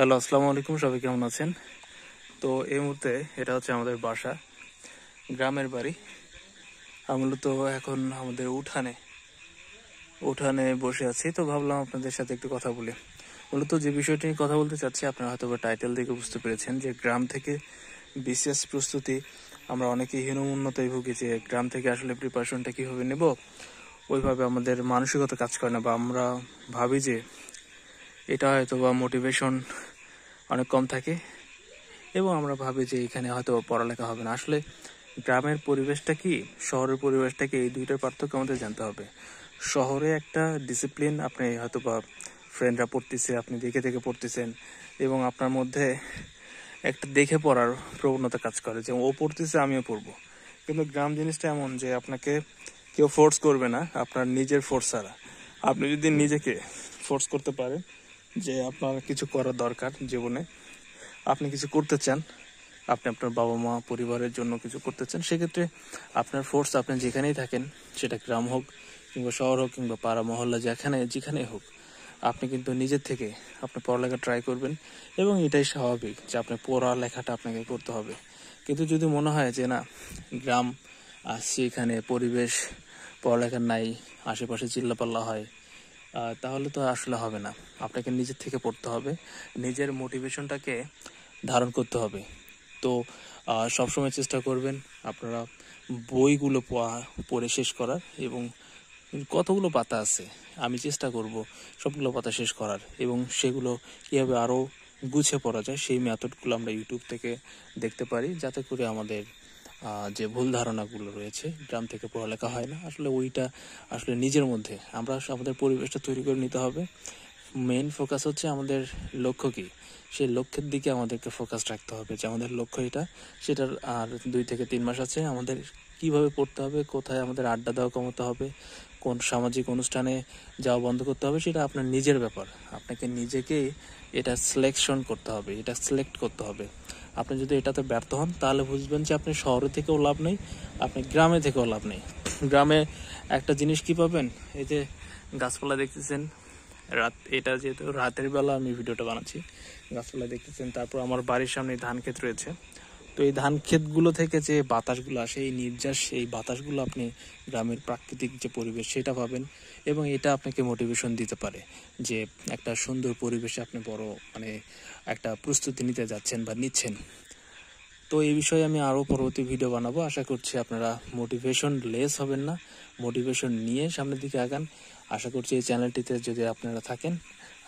Hello, আসসালামু আলাইকুম। সবাই কেমন আছেন? তো এই মুহূর্তে এটা হচ্ছে আমাদের বাসা, গ্রামের বাড়ি। মূলত এখন আমাদের উঠানে বসে আছি। তো ভাবলাম আপনাদের সাথে একটু কথা বলি। মূলত যে বিষয়টি নিয়ে কথা বলতে চাচ্ছি, আপনারা হয়তো টাইটেল দেখে বুঝতে পেরেছেন যে গ্রাম থেকে বিসিএস প্রস্তুতি আমরা অনেকেই হীনমন্যতায় ভুগি যে গ্রাম থেকে আসলে প্রিপারেশনটা কীভাবে নেব, ওইভাবে আমাদের মানসিকতা কাজ করে না, বা আমরা ভাবি যে এটা হয়তো বা মোটিভেশন অনেক কম থাকে এবং আমরা ভাবি যে এখানে হয়তো পড়ালেখা হবে না। আসলে গ্রামের পরিবেশটা কি, শহরের পরিবেশটা কি, এই দুইটার পার্থক্য আমাদের জানতে হবে। শহরে একটা ডিসিপ্লিন, আপনি হয়তো বা ফ্রেন্ডরা পড়তেছে, আপনি দেখে দেখে পড়তেছেন এবং আপনার মধ্যে একটা দেখে পড়ার প্রবণতা কাজ করে যে ও পড়তেছে আমিও পড়বো। কিন্তু গ্রাম জিনিসটা এমন যে আপনাকে কেউ ফোর্স করবে না, আপনার নিজের ফোর্স ছাড়া। আপনি যদি নিজেকে ফোর্স করতে পারেন যে আপনার কিছু করার দরকার জীবনে, আপনি কিছু করতে চান, আপনি আপনার বাবা মা পরিবারের জন্য কিছু করতে চান, সেক্ষেত্রে আপনার ফোর্স আপনি যেখানেই থাকেন, সেটা গ্রাম হোক কিংবা শহর হোক কিংবা পাড়া মহল্লা, যেখানেই হোক, আপনি কিন্তু নিজের থেকে আপনি পড়ালেখা ট্রাই করবেন এবং এটাই স্বাভাবিক যে আপনি পড়ালেখাটা আপনাকে করতে হবে। কিন্তু যদি মনে হয় যে না, গ্রাম আসছি, এখানে পরিবেশ পড়ালেখা নাই, আশেপাশে চিল্লাপাল্লা হয়, তাহলে তো আসলে হবে না। আপনাকে নিজের থেকে পড়তে হবে, নিজের মোটিভেশনটাকে ধারণ করতে হবে। তো সবসময় চেষ্টা করবেন আপনারা বইগুলো পড়ে শেষ করার, এবং কতগুলো পাতা আছে আমি চেষ্টা করব সবগুলো পাতা শেষ করার, এবং সেগুলো কীভাবে আরও গুছিয়ে পড়া যায় সেই মেথডগুলো আমরা ইউটিউব থেকে দেখতে পারি, যাতে করে আমাদের যে ভুল ধারণাগুলো রয়েছে গ্রাম থেকে পড়ালেখা হয় না, আসলে ওইটা আসলে নিজের মধ্যে আমরা আমাদের পরিবেশটা তৈরি করে নিতে হবে। মেইন ফোকাস হচ্ছে আমাদের লক্ষ্য কী, সেই লক্ষ্যের দিকে আমাদেরকে ফোকাস রাখতে হবে যে আমাদের লক্ষ্য এটা, সেটার আর 2 থেকে 3 মাস আছে। আমাদের কিভাবে পড়তে হবে, কোথায় আমাদের আড্ডা দেওয়া কমাতে হবে, কোন সামাজিক অনুষ্ঠানে যাওয়া বন্ধ করতে হবে, সেটা আপনার নিজের ব্যাপার। আপনাকে নিজেকেই এটা সিলেক্ট করতে হবে। আপনি যদি এটাতে ব্যর্থ হন, তাহলে বুঝবেন যে আপনি শহরে থেকেও লাভ নেই, আপনি গ্রামে থেকেও লাভ নেই। গ্রামে একটা জিনিস কি পাবেন, এই যে গাছপালা দেখতেছেন, এটা যেহেতু রাতের বেলা আমি ভিডিওটা বানাচ্ছি, গাছপালা দেখতেছেন, তারপর আমার বাড়ির সামনে ধান ক্ষেত রয়েছে। তো এই ধান ক্ষেতগুলো থেকে যে বাতাসগুলো আসে, এই নির্যাস, এই বাতাসগুলো আপনি গ্রামের প্রাকৃতিক যে পরিবেশ সেটা পাবেন, এবং এটা আপনাকে মোটিভেশন দিতে পারে যে একটা সুন্দর পরিবেশে আপনি একটা প্রস্তুতি নিতে যাচ্ছেন বা নিচ্ছেন। তো এই বিষয়ে আমি আরও পরবর্তী ভিডিও বানাবো। আশা করছি আপনারা মোটিভেশন লেস হবেন না, মোটিভেশন নিয়ে সামনের দিকে আগান। আশা করছি এই চ্যানেলটিতে যদি আপনারা থাকেন,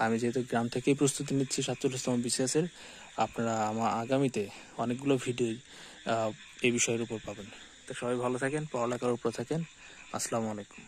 আমি যেহেতু গ্রাম থেকেই প্রস্তুতি নিচ্ছি 47তম বিসিএসের, আপনারা আমার আগামীতে অনেকগুলো ভিডিও এই বিষয়ের উপর পাবেন। তো সবাই ভালো থাকেন, পড়ালেখার উপর থাকেন। আসসালামু আলাইকুম।